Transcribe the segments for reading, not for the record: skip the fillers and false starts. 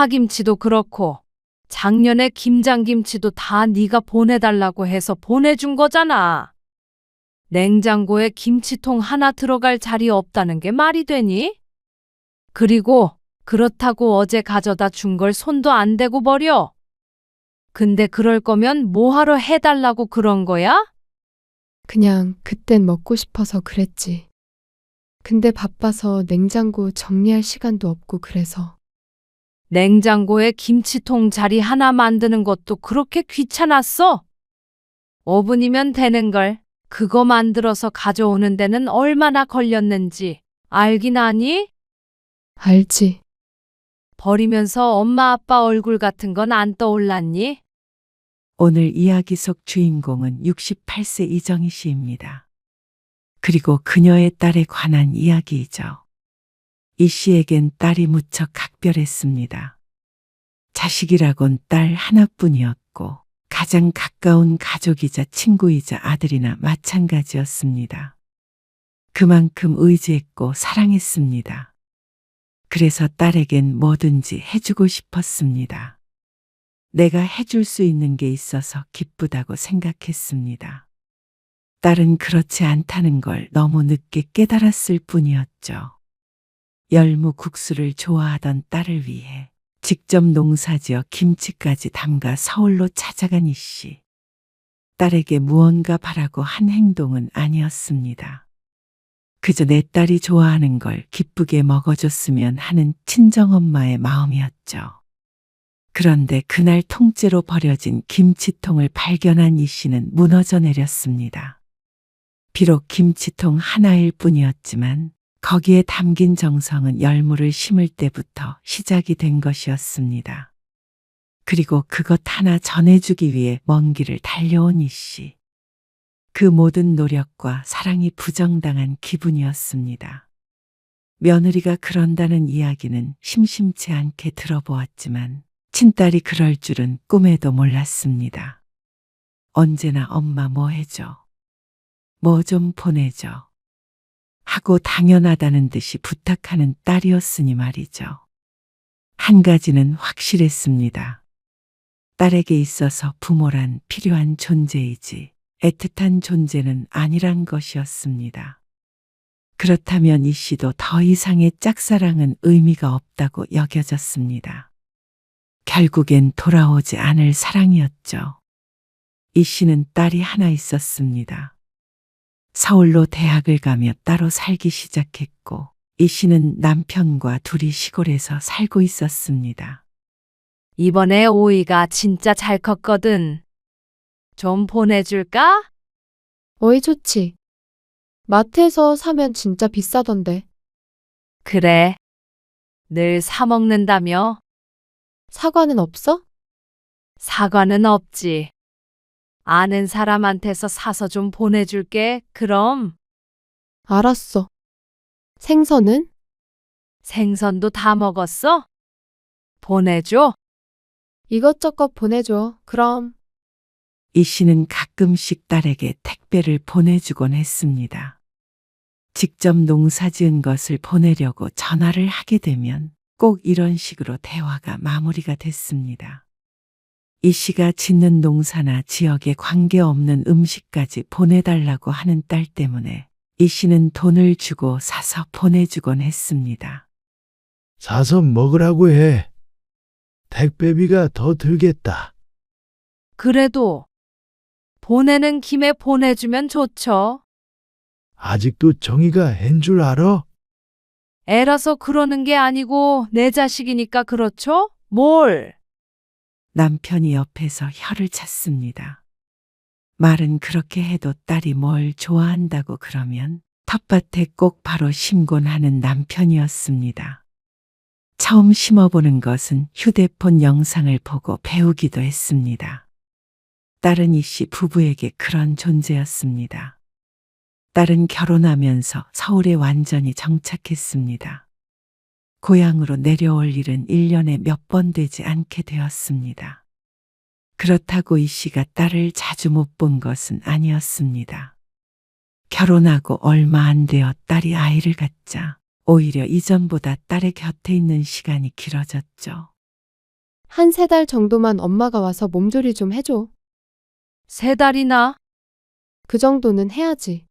파김치도 그렇고 작년에 김장김치도 다 네가 보내달라고 해서 보내준 거잖아. 냉장고에 김치통 하나 들어갈 자리 없다는 게 말이 되니? 그리고 그렇다고 어제 가져다 준 걸 손도 안 대고 버려. 근데 그럴 거면 뭐하러 해달라고 그런 거야? 그냥 그땐 먹고 싶어서 그랬지. 근데 바빠서 냉장고 정리할 시간도 없고 그래서. 냉장고에 김치통 자리 하나 만드는 것도 그렇게 귀찮았어? 5분이면 되는 걸. 그거 만들어서 가져오는 데는 얼마나 걸렸는지 알긴 아니? 알지. 버리면서 엄마 아빠 얼굴 같은 건 안 떠올랐니? 오늘 이야기 속 주인공은 68세 이정희 씨입니다. 그리고 그녀의 딸에 관한 이야기이죠. 이 씨에겐 딸이 무척 각별했습니다. 자식이라곤 딸 하나뿐이었고 가장 가까운 가족이자 친구이자 아들이나 마찬가지였습니다. 그만큼 의지했고 사랑했습니다. 그래서 딸에겐 뭐든지 해주고 싶었습니다. 내가 해줄 수 있는 게 있어서 기쁘다고 생각했습니다. 딸은 그렇지 않다는 걸 너무 늦게 깨달았을 뿐이었죠. 열무국수를 좋아하던 딸을 위해 직접 농사지어 김치까지 담가 서울로 찾아간 이 씨. 딸에게 무언가 바라고 한 행동은 아니었습니다. 그저 내 딸이 좋아하는 걸 기쁘게 먹어줬으면 하는 친정엄마의 마음이었죠. 그런데 그날 통째로 버려진 김치통을 발견한 이 씨는 무너져 내렸습니다. 비록 김치통 하나일 뿐이었지만 거기에 담긴 정성은 열무를 심을 때부터 시작이 된 것이었습니다. 그리고 그것 하나 전해주기 위해 먼 길을 달려온 이 씨. 그 모든 노력과 사랑이 부정당한 기분이었습니다. 며느리가 그런다는 이야기는 심심치 않게 들어보았지만 친딸이 그럴 줄은 꿈에도 몰랐습니다. 언제나 엄마 뭐 해줘? 뭐 좀 보내줘? 하고 당연하다는 듯이 부탁하는 딸이었으니 말이죠. 한 가지는 확실했습니다. 딸에게 있어서 부모란 필요한 존재이지 애틋한 존재는 아니란 것이었습니다. 그렇다면 이 씨도 더 이상의 짝사랑은 의미가 없다고 여겨졌습니다. 결국엔 돌아오지 않을 사랑이었죠. 이 씨는 딸이 하나 있었습니다. 서울로 대학을 가며 따로 살기 시작했고 이 씨는 남편과 둘이 시골에서 살고 있었습니다. 이번에 오이가 진짜 잘 컸거든. 좀 보내줄까? 어이 좋지. 마트에서 사면 진짜 비싸던데. 그래. 늘 사 먹는다며? 사과는 없어? 사과는 없지. 아는 사람한테서 사서 좀 보내줄게. 그럼 알았어. 생선은? 생선도 다 먹었어? 보내줘. 이것저것 보내줘. 그럼. 이 씨는 가끔씩 딸에게 택배를 보내주곤 했습니다. 직접 농사 지은 것을 보내려고 전화를 하게 되면 꼭 이런 식으로 대화가 마무리가 됐습니다. 이 씨가 짓는 농사나 지역에 관계없는 음식까지 보내달라고 하는 딸 때문에 이 씨는 돈을 주고 사서 보내주곤 했습니다. 사서 먹으라고 해. 택배비가 더 들겠다. 그래도 보내는 김에 보내주면 좋죠. 아직도 정의가 한 줄 알아? 애라서 그러는 게 아니고 내 자식이니까 그렇죠? 뭘? 남편이 옆에서 혀를 찼습니다. 말은 그렇게 해도 딸이 뭘 좋아한다고 그러면 텃밭에 꼭 바로 심곤 하는 남편이었습니다. 처음 심어보는 것은 휴대폰 영상을 보고 배우기도 했습니다. 딸은 이 씨 부부에게 그런 존재였습니다. 딸은 결혼하면서 서울에 완전히 정착했습니다. 고향으로 내려올 일은 1년에 몇 번 되지 않게 되었습니다. 그렇다고 이 씨가 딸을 자주 못 본 것은 아니었습니다. 결혼하고 얼마 안 되어 딸이 아이를 갖자 오히려 이전보다 딸의 곁에 있는 시간이 길어졌죠. 한 3달 정도만 엄마가 와서 몸조리 좀 해줘. 3달이나? 그 정도는 해야지.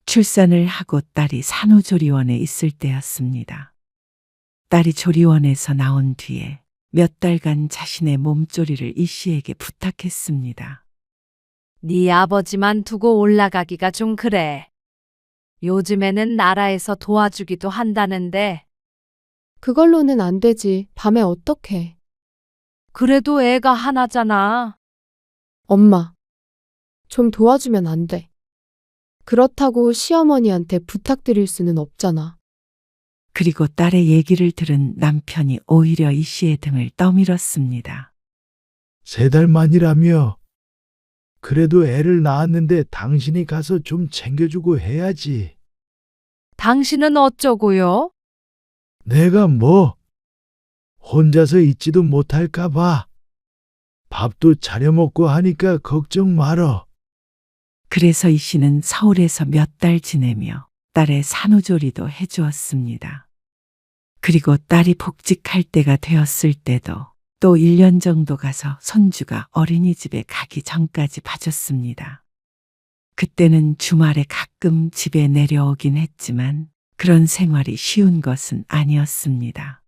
출산을 하고 딸이 산후조리원에 있을 때였습니다. 딸이 조리원에서 나온 뒤에 몇 달간 자신의 몸조리를 이 씨에게 부탁했습니다. 네 아버지만 두고 올라가기가 좀 그래. 요즘에는 나라에서 도와주기도 한다는데 그걸로는 안 되지. 밤에 어떡해. 그래도 애가 하나잖아. 엄마, 좀 도와주면 안 돼. 그렇다고 시어머니한테 부탁드릴 수는 없잖아. 그리고 딸의 얘기를 들은 남편이 오히려 이 씨의 등을 떠밀었습니다. 3달 만이라며. 그래도 애를 낳았는데 당신이 가서 좀 챙겨주고 해야지. 당신은 어쩌고요? 내가 뭐 혼자서 있지도 못할까 봐. 밥도 차려 먹고 하니까 걱정 말어. 그래서 이 씨는 서울에서 몇 달 지내며 딸의 산후조리도 해주었습니다. 그리고 딸이 복직할 때가 되었을 때도 또 1년 정도 가서 손주가 어린이집에 가기 전까지 봐줬습니다. 그때는 주말에 가끔 집에 내려오긴 했지만 그런 생활이 쉬운 것은 아니었습니다.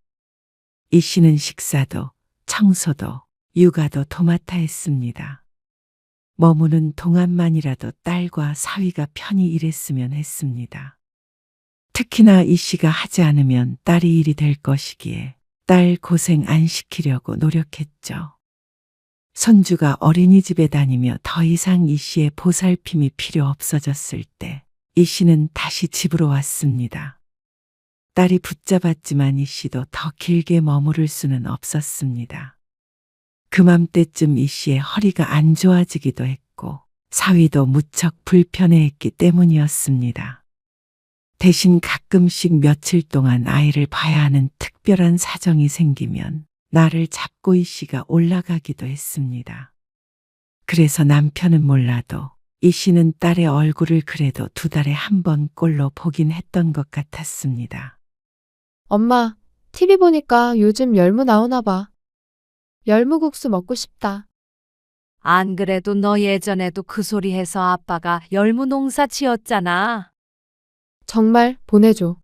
이 씨는 식사도 청소도 육아도 도맡아 했습니다. 머무는 동안만이라도 딸과 사위가 편히 일했으면 했습니다. 특히나 이 씨가 하지 않으면 딸이 일이 될 것이기에 딸 고생 안 시키려고 노력했죠. 손주가 어린이집에 다니며 더 이상 이 씨의 보살핌이 필요 없어졌을 때 이 씨는 다시 집으로 왔습니다. 딸이 붙잡았지만 이 씨도 더 길게 머무를 수는 없었습니다. 그맘때쯤 이 씨의 허리가 안 좋아지기도 했고 사위도 무척 불편해했기 때문이었습니다. 대신 가끔씩 며칠 동안 아이를 봐야 하는 특별한 사정이 생기면 나를 잡고 이 씨가 올라가기도 했습니다. 그래서 남편은 몰라도 이 씨는 딸의 얼굴을 그래도 2달에 1번 꼴로 보긴 했던 것 같았습니다. 엄마, TV 보니까 요즘 열무 나오나 봐. 열무국수 먹고 싶다. 안 그래도 너 예전에도 그 소리 해서 아빠가 열무 농사 지었잖아. 정말 보내줘.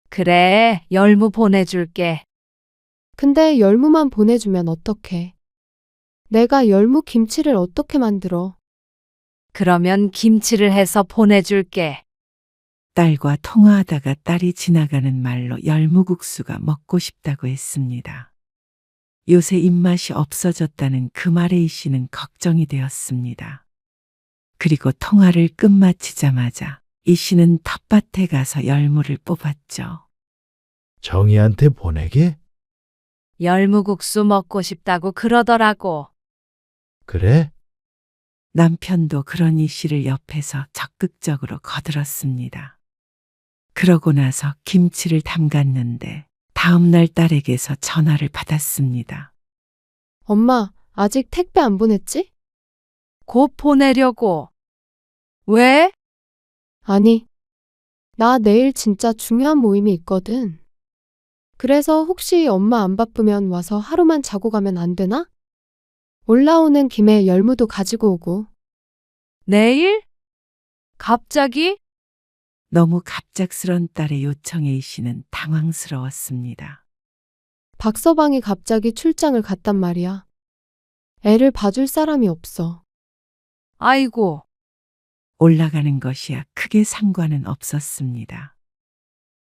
그래, 열무 보내줄게. 근데 열무만 보내주면 어떡해. 내가 열무 김치를 어떻게 만들어? 그러면 김치를 해서 보내줄게. 딸과 통화하다가 딸이 지나가는 말로 열무국수가 먹고 싶다고 했습니다. 요새 입맛이 없어졌다는 그 말에 이 씨는 걱정이 되었습니다. 그리고 통화를 끝마치자마자 이 씨는 텃밭에 가서 열무를 뽑았죠. 정희한테 보내게? 열무국수 먹고 싶다고 그러더라고. 그래? 남편도 그런 이 씨를 옆에서 적극적으로 거들었습니다. 그러고 나서 김치를 담갔는데 다음날 딸에게서 전화를 받았습니다. 엄마, 아직 택배 안 보냈지? 곧 보내려고. 왜? 아니, 나 내일 진짜 중요한 모임이 있거든. 그래서 혹시 엄마 안 바쁘면 와서 하루만 자고 가면 안 되나? 올라오는 김에 열무도 가지고 오고. 내일? 갑자기? 너무 갑작스런 딸의 요청에 이 씨는 당황스러웠습니다. 박서방이 갑자기 출장을 갔단 말이야. 애를 봐줄 사람이 없어. 아이고, 올라가는 것이야 크게 상관은 없었습니다.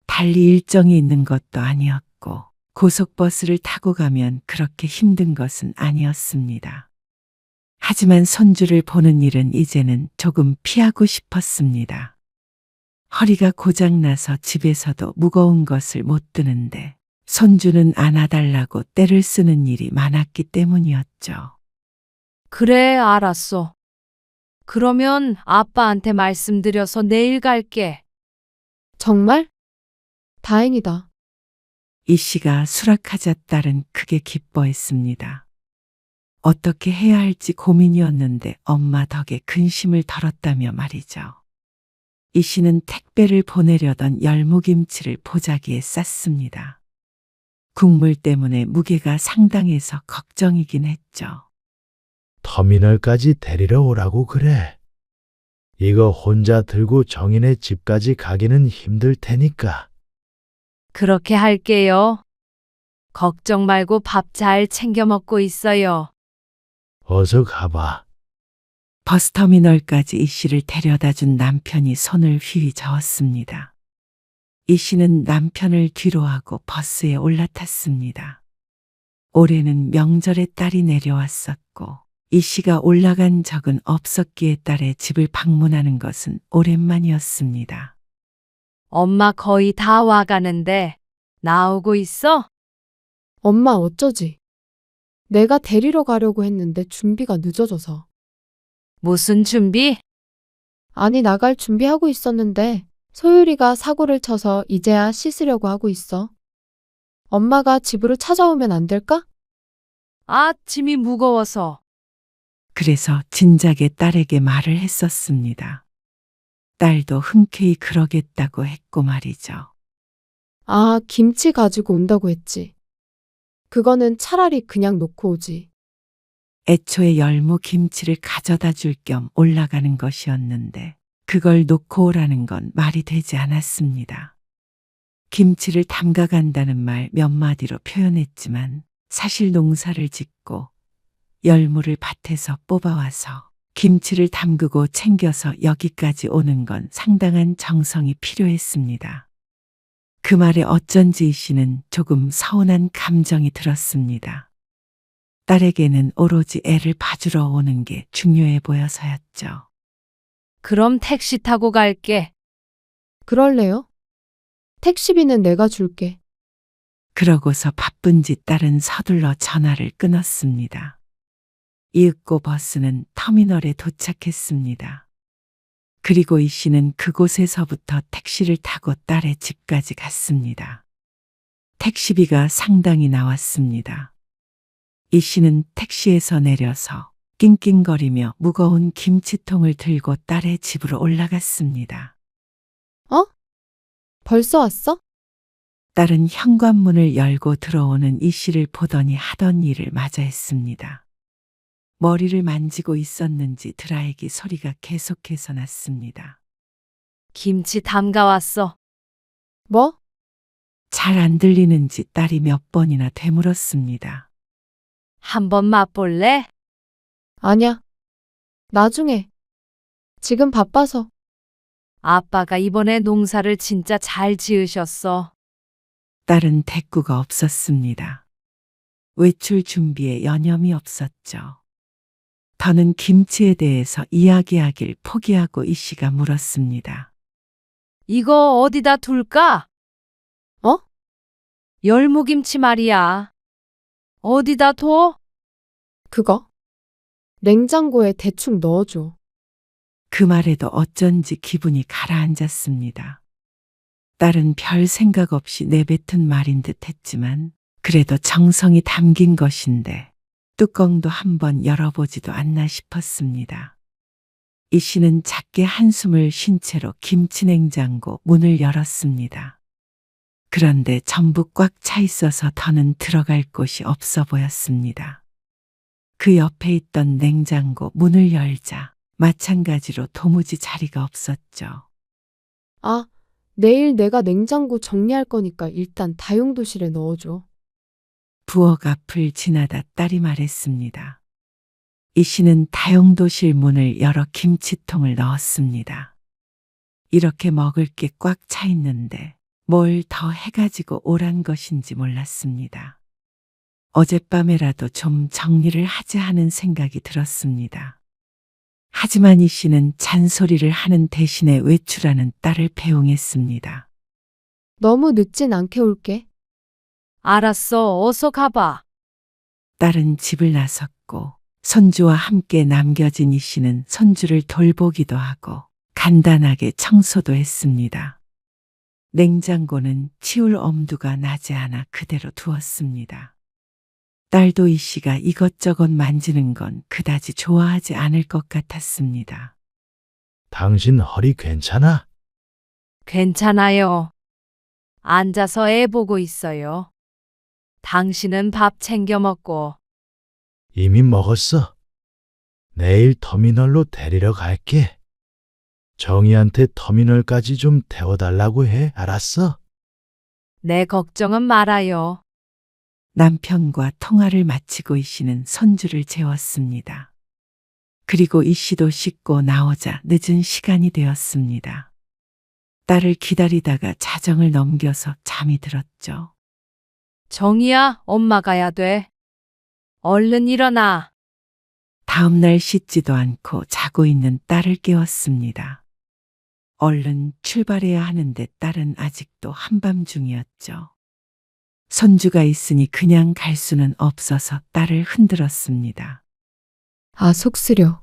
달리 일정이 있는 것도 아니었고 고속버스를 타고 가면 그렇게 힘든 것은 아니었습니다. 하지만 손주를 보는 일은 이제는 조금 피하고 싶었습니다. 허리가 고장나서 집에서도 무거운 것을 못 드는데 손주는 안아달라고 떼를 쓰는 일이 많았기 때문이었죠. 그래, 알았어. 그러면 아빠한테 말씀드려서 내일 갈게. 정말? 다행이다. 이 씨가 수락하자 딸은 크게 기뻐했습니다. 어떻게 해야 할지 고민이었는데 엄마 덕에 근심을 덜었다며 말이죠. 이 씨는 택배를 보내려던 열무김치를 보자기에 쌌습니다. 국물 때문에 무게가 상당해서 걱정이긴 했죠. 터미널까지 데리러 오라고 그래. 이거 혼자 들고 정인의 집까지 가기는 힘들 테니까. 그렇게 할게요. 걱정 말고 밥 잘 챙겨 먹고 있어요. 어서 가봐. 버스터미널까지 이 씨를 데려다 준 남편이 손을 휘휘 저었습니다. 이 씨는 남편을 뒤로하고 버스에 올라탔습니다. 올해는 명절에 딸이 내려왔었고 이 씨가 올라간 적은 없었기에 딸의 집을 방문하는 것은 오랜만이었습니다. 엄마 거의 다 와가는데 나오고 있어? 엄마 어쩌지? 내가 데리러 가려고 했는데 준비가 늦어져서. 무슨 준비? 아니, 나갈 준비하고 있었는데 소율이가 사고를 쳐서 이제야 씻으려고 하고 있어. 엄마가 집으로 찾아오면 안 될까? 아, 짐이 무거워서. 그래서 진작에 딸에게 말을 했었습니다. 딸도 흔쾌히 그러겠다고 했고 말이죠. 아, 김치 가지고 온다고 했지. 그거는 차라리 그냥 놓고 오지. 애초에 열무 김치를 가져다 줄 겸 올라가는 것이었는데 그걸 놓고 오라는 건 말이 되지 않았습니다. 김치를 담가간다는 말 몇 마디로 표현했지만 사실 농사를 짓고 열무를 밭에서 뽑아와서 김치를 담그고 챙겨서 여기까지 오는 건 상당한 정성이 필요했습니다. 그 말에 어쩐지 이 씨는 조금 서운한 감정이 들었습니다. 딸에게는 오로지 애를 봐주러 오는 게 중요해 보여서였죠. 그럼 택시 타고 갈게. 그럴래요? 택시비는 내가 줄게. 그러고서 바쁜지 딸은 서둘러 전화를 끊었습니다. 이윽고 버스는 터미널에 도착했습니다. 그리고 이 씨는 그곳에서부터 택시를 타고 딸의 집까지 갔습니다. 택시비가 상당히 나왔습니다. 이 씨는 택시에서 내려서 낑낑거리며 무거운 김치통을 들고 딸의 집으로 올라갔습니다. 벌써 왔어? 딸은 현관문을 열고 들어오는 이 씨를 보더니 하던 일을 마저 했습니다. 머리를 만지고 있었는지 드라이기 소리가 계속해서 났습니다. 김치 담가왔어. 뭐? 잘 안 들리는지 딸이 몇 번이나 되물었습니다. 한번 맛볼래? 아냐. 나중에. 지금 바빠서. 아빠가 이번에 농사를 진짜 잘 지으셨어. 딸은 대꾸가 없었습니다. 외출 준비에 여념이 없었죠. 더는 김치에 대해서 이야기하길 포기하고 이 씨가 물었습니다. 이거 어디다 둘까? 어? 열무김치 말이야. 어디다 둬? 그거? 냉장고에 대충 넣어줘. 그 말에도 어쩐지 기분이 가라앉았습니다. 딸은 별 생각 없이 내뱉은 말인 듯 했지만 그래도 정성이 담긴 것인데 뚜껑도 한번 열어보지도 않나 싶었습니다. 이 씨는 작게 한숨을 쉰 채로 김치냉장고 문을 열었습니다. 그런데 전부 꽉 차 있어서 더는 들어갈 곳이 없어 보였습니다. 그 옆에 있던 냉장고 문을 열자 마찬가지로 도무지 자리가 없었죠. 아, 내일 내가 냉장고 정리할 거니까 일단 다용도실에 넣어줘. 부엌 앞을 지나다 딸이 말했습니다. 이 씨는 다용도실 문을 열어 김치통을 넣었습니다. 이렇게 먹을 게 꽉 차 있는데 뭘 더 해가지고 오란 것인지 몰랐습니다. 어젯밤에라도 좀 정리를 하자 하는 생각이 들었습니다. 하지만 이 씨는 잔소리를 하는 대신에 외출하는 딸을 배웅했습니다. 너무 늦진 않게 올게. 알았어, 어서 가봐. 딸은 집을 나섰고 손주와 함께 남겨진 이 씨는 손주를 돌보기도 하고 간단하게 청소도 했습니다. 냉장고는 치울 엄두가 나지 않아 그대로 두었습니다. 딸도 이 씨가 이것저것 만지는 건 그다지 좋아하지 않을 것 같았습니다. 당신 허리 괜찮아? 괜찮아요. 앉아서 애 보고 있어요. 당신은 밥 챙겨 먹고. 이미 먹었어. 내일 터미널로 데리러 갈게. 정희한테 터미널까지 좀 태워달라고 해. 알았어? 내 걱정은 말아요. 남편과 통화를 마치고 이 씨는 손주를 재웠습니다. 그리고 이 씨도 씻고 나오자 늦은 시간이 되었습니다. 딸을 기다리다가 자정을 넘겨서 잠이 들었죠. 정희야, 엄마 가야 돼. 얼른 일어나. 다음날 씻지도 않고 자고 있는 딸을 깨웠습니다. 얼른 출발해야 하는데 딸은 아직도 한밤중이었죠. 손주가 있으니 그냥 갈 수는 없어서 딸을 흔들었습니다. 아, 속쓰려.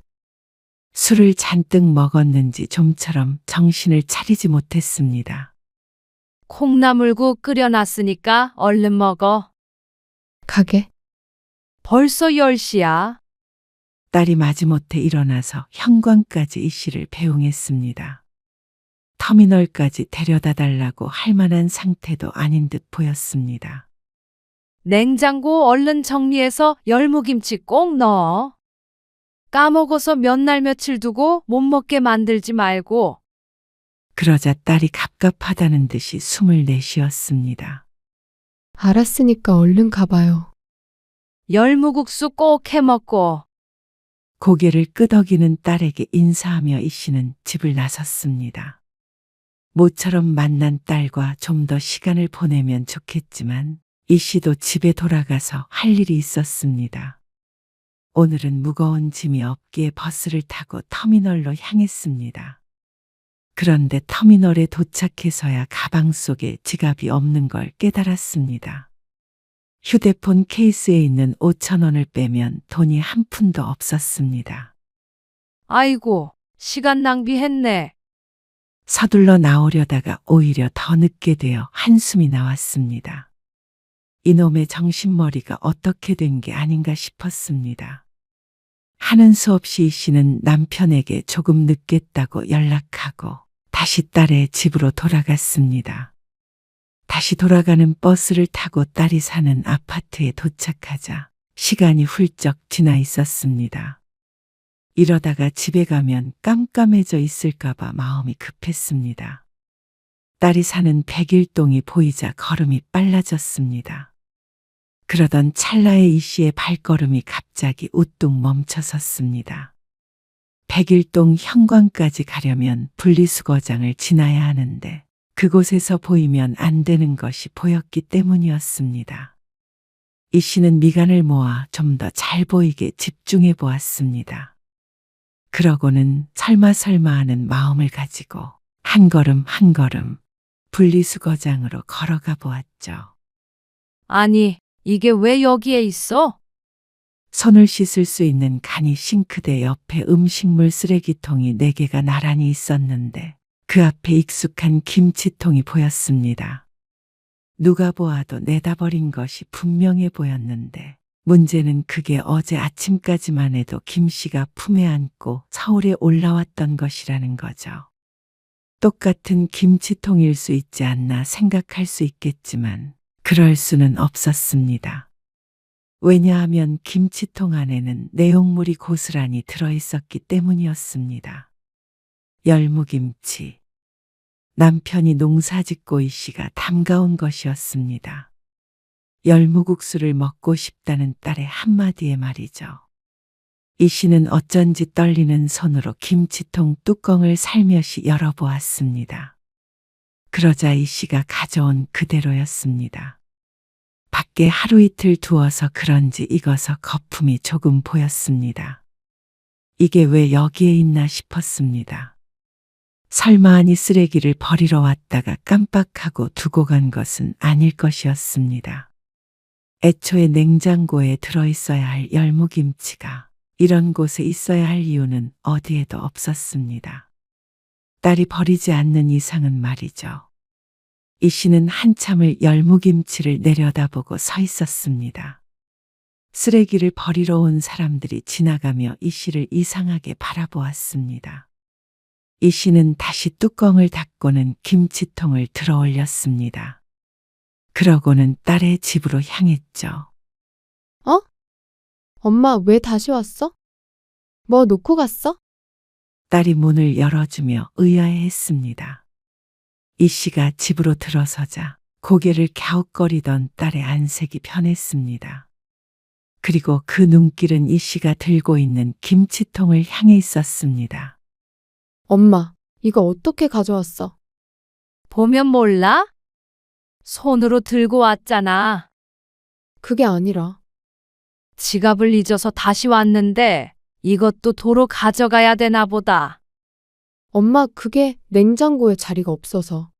술을 잔뜩 먹었는지 좀처럼 정신을 차리지 못했습니다. 콩나물국 끓여놨으니까 얼른 먹어. 가게. 벌써 10시야. 딸이 마지못해 일어나서 현관까지 이 씨를 배웅했습니다. 터미널까지 데려다 달라고 할 만한 상태도 아닌 듯 보였습니다. 냉장고 얼른 정리해서 열무김치 꼭 넣어. 까먹어서 몇 날 며칠 두고 못 먹게 만들지 말고. 그러자 딸이 갑갑하다는 듯이 숨을 내쉬었습니다. 알았으니까 얼른 가봐요. 열무국수 꼭 해먹고. 고개를 끄덕이는 딸에게 인사하며 이 씨는 집을 나섰습니다. 모처럼 만난 딸과 좀 더 시간을 보내면 좋겠지만 이 씨도 집에 돌아가서 할 일이 있었습니다. 오늘은 무거운 짐이 없기에 버스를 타고 터미널로 향했습니다. 그런데 터미널에 도착해서야 가방 속에 지갑이 없는 걸 깨달았습니다. 휴대폰 케이스에 있는 5,000원을 빼면 돈이 한 푼도 없었습니다. 아이고, 시간 낭비했네. 서둘러 나오려다가 오히려 더 늦게 되어 한숨이 나왔습니다. 이놈의 정신머리가 어떻게 된 게 아닌가 싶었습니다. 하는 수 없이 이 씨는 남편에게 조금 늦겠다고 연락하고 다시 딸의 집으로 돌아갔습니다. 다시 돌아가는 버스를 타고 딸이 사는 아파트에 도착하자 시간이 훌쩍 지나 있었습니다. 이러다가 집에 가면 깜깜해져 있을까봐 마음이 급했습니다. 딸이 사는 백일동이 보이자 걸음이 빨라졌습니다. 그러던 찰나에 이 씨의 발걸음이 갑자기 우뚝 멈춰섰습니다. 백일동 현관까지 가려면 분리수거장을 지나야 하는데 그곳에서 보이면 안 되는 것이 보였기 때문이었습니다. 이 씨는 미간을 모아 좀 더 잘 보이게 집중해 보았습니다. 그러고는 설마 하는 마음을 가지고 한 걸음 한 걸음 분리수거장으로 걸어가 보았죠. 아니, 이게 왜 여기에 있어? 손을 씻을 수 있는 간이 싱크대 옆에 음식물 쓰레기통이 4개가 나란히 있었는데 그 앞에 익숙한 김치통이 보였습니다. 누가 보아도 내다 버린 것이 분명해 보였는데 문제는 그게 어제 아침까지만 해도 김 씨가 품에 안고 서울에 올라왔던 것이라는 거죠. 똑같은 김치통일 수 있지 않나 생각할 수 있겠지만 그럴 수는 없었습니다. 왜냐하면 김치통 안에는 내용물이 고스란히 들어있었기 때문이었습니다. 열무김치. 남편이 농사짓고 이 씨가 담가온 것이었습니다. 열무국수를 먹고 싶다는 딸의 한마디에 말이죠. 이 씨는 어쩐지 떨리는 손으로 김치통 뚜껑을 살며시 열어보았습니다. 그러자 이 씨가 가져온 그대로였습니다. 밖에 하루 이틀 두어서 그런지 익어서 거품이 조금 보였습니다. 이게 왜 여기에 있나 싶었습니다. 설마하니 쓰레기를 버리러 왔다가 깜빡하고 두고 간 것은 아닐 것이었습니다. 애초에 냉장고에 들어있어야 할 열무김치가 이런 곳에 있어야 할 이유는 어디에도 없었습니다. 딸이 버리지 않는 이상은 말이죠. 이 씨는 한참을 열무김치를 내려다보고 서 있었습니다. 쓰레기를 버리러 온 사람들이 지나가며 이 씨를 이상하게 바라보았습니다. 이 씨는 다시 뚜껑을 닫고는 김치통을 들어 올렸습니다. 그러고는 딸의 집으로 향했죠. 엄마 왜 다시 왔어? 뭐 놓고 갔어? 딸이 문을 열어주며 의아해했습니다. 이 씨가 집으로 들어서자 고개를 갸웃거리던 딸의 안색이 변했습니다. 그리고 그 눈길은 이 씨가 들고 있는 김치통을 향해 있었습니다. 엄마, 이거 어떻게 가져왔어? 보면 몰라? 손으로 들고 왔잖아. 그게 아니라. 지갑을 잊어서 다시 왔는데 이것도 도로 가져가야 되나 보다. 엄마, 그게 냉장고에 자리가 없어서.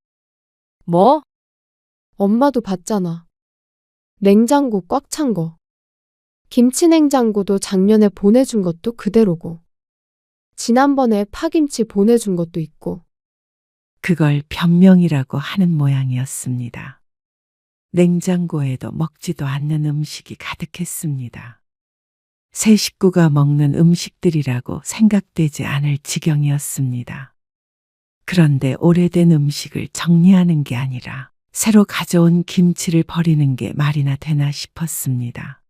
뭐? 엄마도 봤잖아. 냉장고 꽉 찬 거. 김치 냉장고도 작년에 보내준 것도 그대로고. 지난번에 파김치 보내준 것도 있고. 그걸 변명이라고 하는 모양이었습니다. 냉장고에도 먹지도 않는 음식이 가득했습니다. 세 식구가 먹는 음식들이라고 생각되지 않을 지경이었습니다. 그런데 오래된 음식을 정리하는 게 아니라 새로 가져온 김치를 버리는 게 말이나 되나 싶었습니다.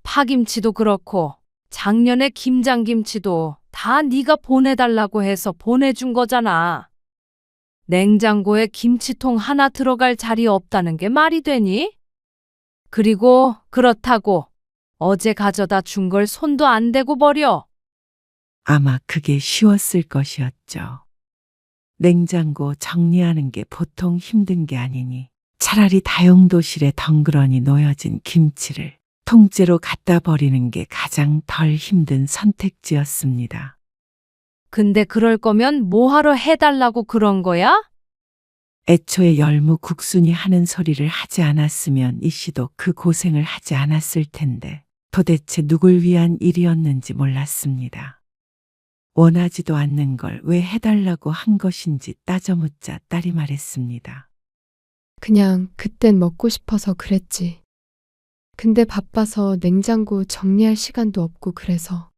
파김치도 그렇고 작년에 김장김치도 다 네가 보내달라고 해서 보내준 거잖아. 냉장고에 김치통 하나 들어갈 자리 없다는 게 말이 되니? 그리고 그렇다고 어제 가져다 준 걸 손도 안 대고 버려. 아마 그게 쉬웠을 것이었죠. 냉장고 정리하는 게 보통 힘든 게 아니니 차라리 다용도실에 덩그러니 놓여진 김치를 통째로 갖다 버리는 게 가장 덜 힘든 선택지였습니다. 근데 그럴 거면 뭐하러 해달라고 그런 거야? 애초에 열무국순이 하는 소리를 하지 않았으면 이 씨도 그 고생을 하지 않았을 텐데 도대체 누굴 위한 일이었는지 몰랐습니다. 원하지도 않는 걸 왜 해달라고 한 것인지 따져 묻자 딸이 말했습니다. 그냥 그땐 먹고 싶어서 그랬지. 근데 바빠서 냉장고 정리할 시간도 없고 그래서.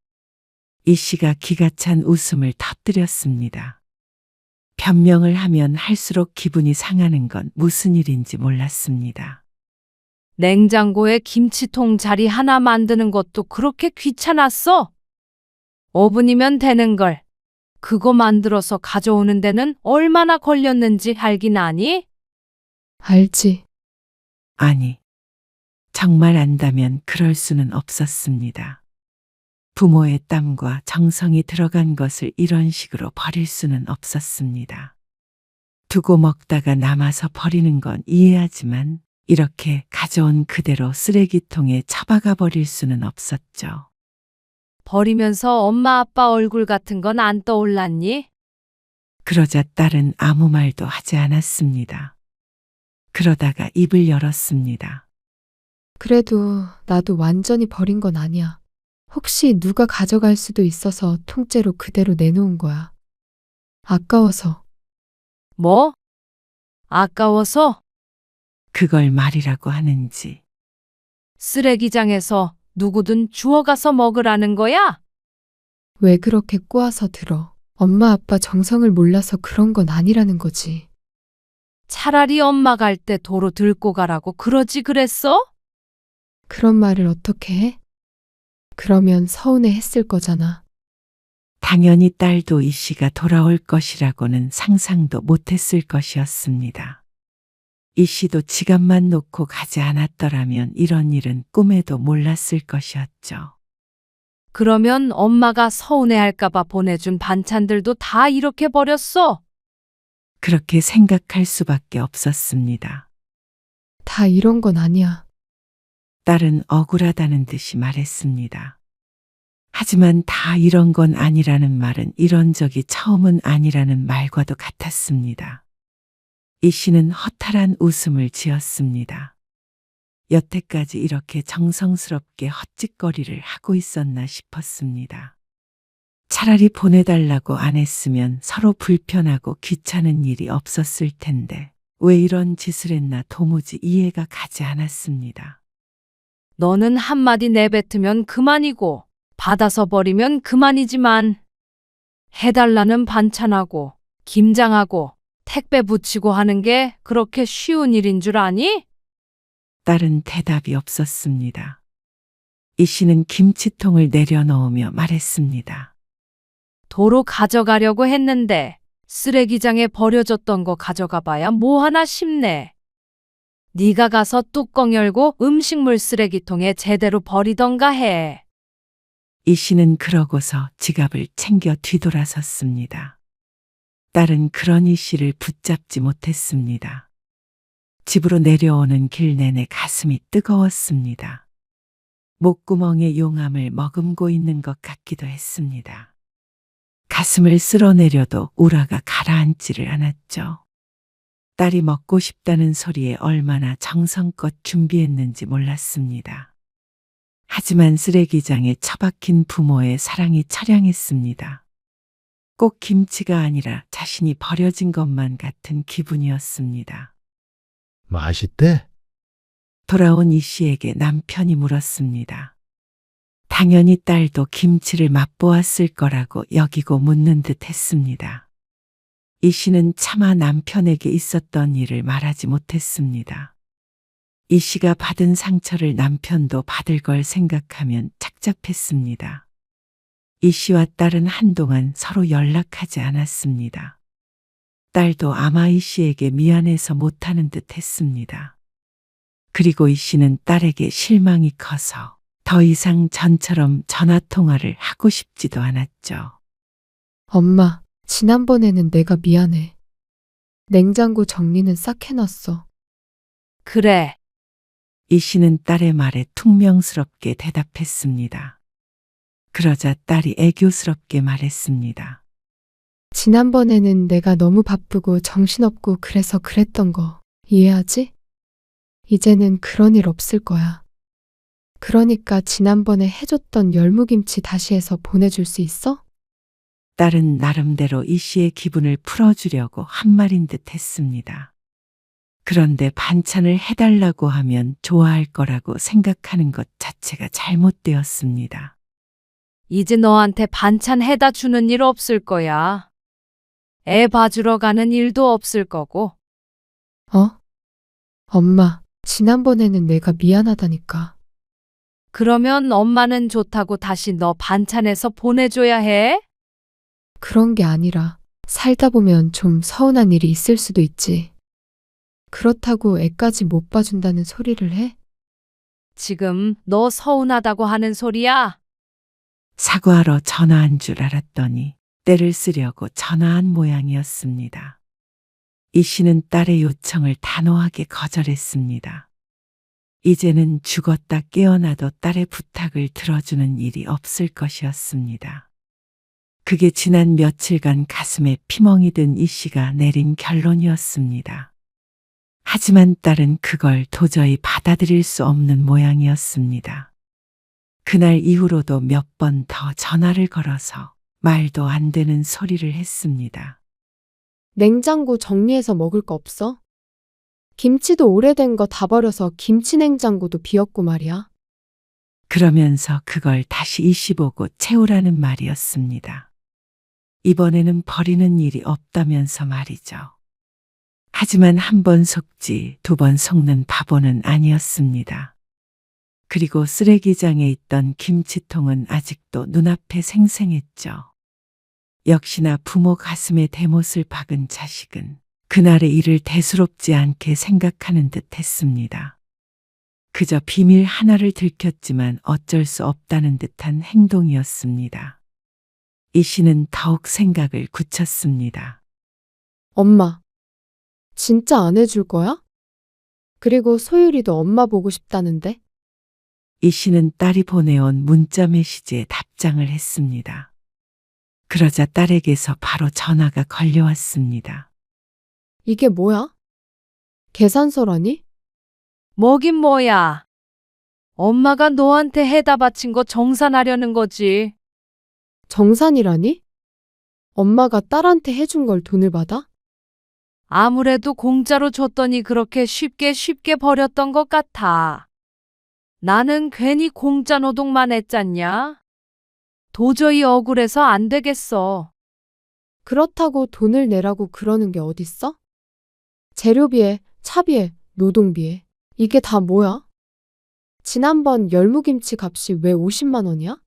이 씨가 기가 찬 웃음을 터뜨렸습니다. 변명을 하면 할수록 기분이 상하는 건 무슨 일인지 몰랐습니다. 냉장고에 김치통 자리 하나 만드는 것도 그렇게 귀찮았어? 5분이면 되는 걸. 그거 만들어서 가져오는 데는 얼마나 걸렸는지 알긴 아니? 알지. 아니, 정말 안다면 그럴 수는 없었습니다. 부모의 땀과 정성이 들어간 것을 이런 식으로 버릴 수는 없었습니다. 두고 먹다가 남아서 버리는 건 이해하지만 이렇게 가져온 그대로 쓰레기통에 처박아 버릴 수는 없었죠. 버리면서 엄마 아빠 얼굴 같은 건 안 떠올랐니? 그러자 딸은 아무 말도 하지 않았습니다. 그러다가 입을 열었습니다. 그래도 나도 완전히 버린 건 아니야. 혹시 누가 가져갈 수도 있어서 통째로 그대로 내놓은 거야. 아까워서. 뭐? 아까워서? 그걸 말이라고 하는지 쓰레기장에서 누구든 주워가서 먹으라는 거야? 왜 그렇게 꼬아서 들어? 엄마 아빠 정성을 몰라서 그런 건 아니라는 거지. 차라리 엄마 갈 때 도로 들고 가라고 그러지 그랬어? 그런 말을 어떻게 해? 그러면 서운해 했을 거잖아. 당연히 딸도 이 씨가 돌아올 것이라고는 상상도 못했을 것이었습니다. 이 씨도 지갑만 놓고 가지 않았더라면 이런 일은 꿈에도 몰랐을 것이었죠. 그러면 엄마가 서운해할까봐 보내준 반찬들도 다 이렇게 버렸어? 그렇게 생각할 수밖에 없었습니다. 다 이런 건 아니야. 딸은 억울하다는 듯이 말했습니다. 하지만 다 이런 건 아니라는 말은 이런 적이 처음은 아니라는 말과도 같았습니다. 이 씨는 허탈한 웃음을 지었습니다. 여태까지 이렇게 정성스럽게 헛짓거리를 하고 있었나 싶었습니다. 차라리 보내달라고 안 했으면 서로 불편하고 귀찮은 일이 없었을 텐데 왜 이런 짓을 했나 도무지 이해가 가지 않았습니다. 너는 한마디 내뱉으면 그만이고 받아서 버리면 그만이지만 해달라는 반찬하고 김장하고 택배 붙이고 하는 게 그렇게 쉬운 일인 줄 아니? 딸은 대답이 없었습니다. 이 씨는 김치통을 내려놓으며 말했습니다. 도로 가져가려고 했는데 쓰레기장에 버려졌던 거 가져가 봐야 뭐 하나 싶네. 네가 가서 뚜껑 열고 음식물 쓰레기통에 제대로 버리던가 해. 이 씨는 그러고서 지갑을 챙겨 뒤돌아섰습니다. 딸은 그런 이 씨를 붙잡지 못했습니다. 집으로 내려오는 길 내내 가슴이 뜨거웠습니다. 목구멍에 용암을 머금고 있는 것 같기도 했습니다. 가슴을 쓸어내려도 우라가 가라앉지를 않았죠. 딸이 먹고 싶다는 소리에 얼마나 정성껏 준비했는지 몰랐습니다. 하지만 쓰레기장에 처박힌 부모의 사랑이 처량했습니다. 꼭 김치가 아니라 자신이 버려진 것만 같은 기분이었습니다. 맛있대? 돌아온 이 씨에게 남편이 물었습니다. 당연히 딸도 김치를 맛보았을 거라고 여기고 묻는 듯 했습니다. 이 씨는 차마 남편에게 있었던 일을 말하지 못했습니다. 이 씨가 받은 상처를 남편도 받을 걸 생각하면 착잡했습니다. 이 씨와 딸은 한동안 서로 연락하지 않았습니다. 딸도 아마 이 씨에게 미안해서 못하는 듯 했습니다. 그리고 이 씨는 딸에게 실망이 커서 더 이상 전처럼 전화통화를 하고 싶지도 않았죠. 엄마, 지난번에는 내가 미안해. 냉장고 정리는 싹 해놨어. 그래. 이 씨는 딸의 말에 퉁명스럽게 대답했습니다. 그러자 딸이 애교스럽게 말했습니다. 지난번에는 내가 너무 바쁘고 정신없고 그래서 그랬던 거 이해하지? 이제는 그런 일 없을 거야. 그러니까 지난번에 해줬던 열무김치 다시 해서 보내줄 수 있어? 딸은 나름대로 이 씨의 기분을 풀어주려고 한 말인 듯 했습니다. 그런데 반찬을 해달라고 하면 좋아할 거라고 생각하는 것 자체가 잘못되었습니다. 이제 너한테 반찬 해다 주는 일 없을 거야. 애 봐주러 가는 일도 없을 거고. 어? 엄마, 지난번에는 내가 미안하다니까. 그러면 엄마는 좋다고 다시 너 반찬해서 보내줘야 해? 그런 게 아니라 살다 보면 좀 서운한 일이 있을 수도 있지. 그렇다고 애까지 못 봐준다는 소리를 해? 지금 너 서운하다고 하는 소리야? 사과하러 전화한 줄 알았더니 때를 쓰려고 전화한 모양이었습니다. 이 씨는 딸의 요청을 단호하게 거절했습니다. 이제는 죽었다 깨어나도 딸의 부탁을 들어주는 일이 없을 것이었습니다. 그게 지난 며칠간 가슴에 피멍이 든 이 씨가 내린 결론이었습니다. 하지만 딸은 그걸 도저히 받아들일 수 없는 모양이었습니다. 그날 이후로도 몇 번 더 전화를 걸어서 말도 안 되는 소리를 했습니다. 냉장고 정리해서 먹을 거 없어? 김치도 오래된 거 다 버려서 김치 냉장고도 비었고 말이야. 그러면서 그걸 다시 이 씨 보고 채우라는 말이었습니다. 이번에는 버리는 일이 없다면서 말이죠. 하지만 한 번 속지 두 번 속는 바보는 아니었습니다. 그리고 쓰레기장에 있던 김치통은 아직도 눈앞에 생생했죠. 역시나 부모 가슴에 대못을 박은 자식은 그날의 일을 대수롭지 않게 생각하는 듯 했습니다. 그저 비밀 하나를 들켰지만 어쩔 수 없다는 듯한 행동이었습니다. 이 씨는 더욱 생각을 굳혔습니다. 엄마, 진짜 안 해줄 거야? 그리고 소율이도 엄마 보고 싶다는데? 이 씨는 딸이 보내온 문자 메시지에 답장을 했습니다. 그러자 딸에게서 바로 전화가 걸려왔습니다. 이게 뭐야? 계산서라니? 뭐긴 뭐야. 엄마가 너한테 해다 바친 거 정산하려는 거지. 정산이라니? 엄마가 딸한테 해준 걸 돈을 받아? 아무래도 공짜로 줬더니 그렇게 쉽게 버렸던 것 같아. 나는 괜히 공짜 노동만 했잖냐? 도저히 억울해서 안 되겠어. 그렇다고 돈을 내라고 그러는 게 어딨어? 재료비에, 차비에, 노동비에. 이게 다 뭐야? 지난번 열무김치 값이 왜 50만 원이야?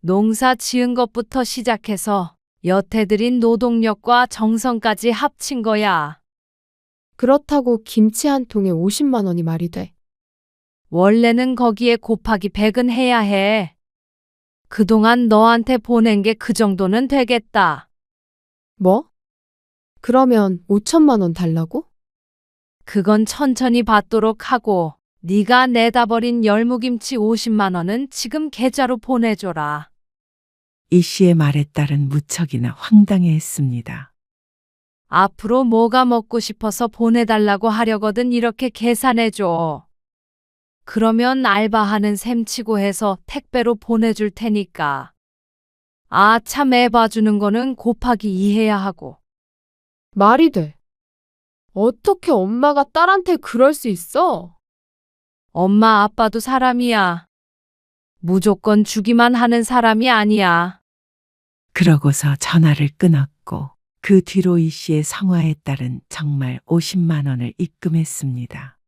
농사 지은 것부터 시작해서 여태 들인 노동력과 정성까지 합친 거야. 그렇다고 김치 한 통에 50만 원이 말이 돼. 원래는 거기에 곱하기 100은 해야 해. 그동안 너한테 보낸 게 그 정도는 되겠다. 뭐? 그러면 5천만 원 달라고? 그건 천천히 받도록 하고 네가 내다 버린 열무김치 50만 원은 지금 계좌로 보내줘라. 이 씨의 말에 따른 무척이나 황당해했습니다. 앞으로 뭐가 먹고 싶어서 보내달라고 하려거든 이렇게 계산해줘. 그러면 알바하는 셈 치고 해서 택배로 보내줄 테니까. 아, 참 애 봐주는 거는 곱하기 2 해야 하고. 말이 돼. 어떻게 엄마가 딸한테 그럴 수 있어? 엄마 아빠도 사람이야. 무조건 주기만 하는 사람이 아니야. 그러고서 전화를 끊었고 그 뒤로 이 씨의 성화에 따른 정말 50만 원을 입금했습니다.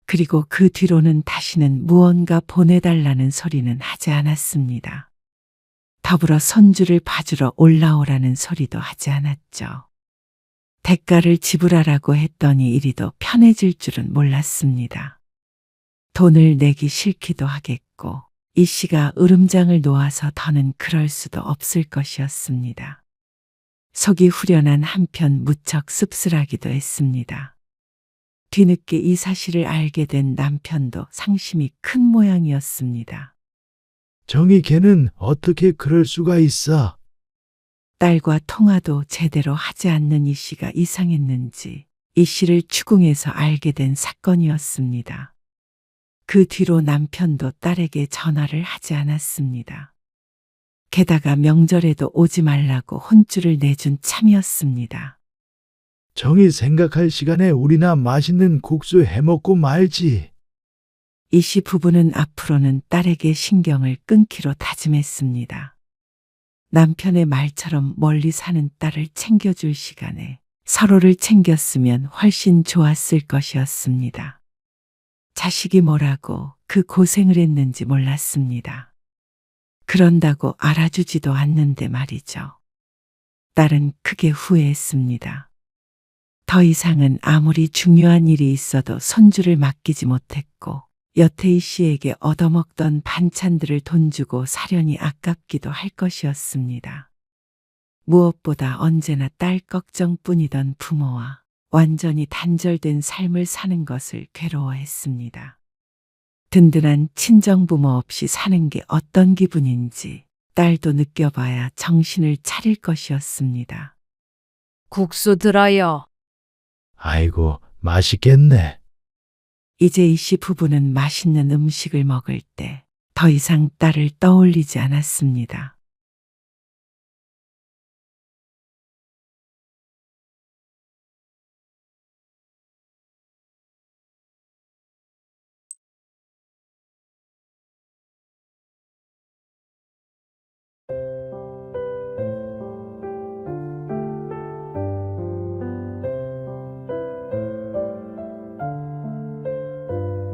그리고 그 뒤로는 다시는 무언가 보내달라는 소리는 하지 않았습니다. 더불어 손주를 봐주러 올라오라는 소리도 하지 않았죠. 대가를 지불하라고 했더니 이리도 편해질 줄은 몰랐습니다. 돈을 내기 싫기도 하겠고 이 씨가 으름장을 놓아서 더는 그럴 수도 없을 것이었습니다. 속이 후련한 한편 무척 씁쓸하기도 했습니다. 뒤늦게 이 사실을 알게 된 남편도 상심이 큰 모양이었습니다. 정희 걔는 어떻게 그럴 수가 있어? 딸과 통화도 제대로 하지 않는 이 씨가 이상했는지 이 씨를 추궁해서 알게 된 사건이었습니다. 그 뒤로 남편도 딸에게 전화를 하지 않았습니다. 게다가 명절에도 오지 말라고 혼쭐을 내준 참이었습니다. 정희 생각할 시간에 우리나 맛있는 국수 해먹고 말지. 이 씨 부부는 앞으로는 딸에게 신경을 끊기로 다짐했습니다. 남편의 말처럼 멀리 사는 딸을 챙겨줄 시간에 서로를 챙겼으면 훨씬 좋았을 것이었습니다. 자식이 뭐라고 그 고생을 했는지 몰랐습니다. 그런다고 알아주지도 않는데 말이죠. 딸은 크게 후회했습니다. 더 이상은 아무리 중요한 일이 있어도 손주를 맡기지 못했고 여태 이 씨에게 얻어먹던 반찬들을 돈 주고 사려니 아깝기도 할 것이었습니다. 무엇보다 언제나 딸 걱정뿐이던 부모와 완전히 단절된 삶을 사는 것을 괴로워했습니다. 든든한 친정부모 없이 사는 게 어떤 기분인지 딸도 느껴봐야 정신을 차릴 것이었습니다. 국수 들어요. 아이고, 맛있겠네. 이제 이 씨 부부는 맛있는 음식을 먹을 때 더 이상 딸을 떠올리지 않았습니다.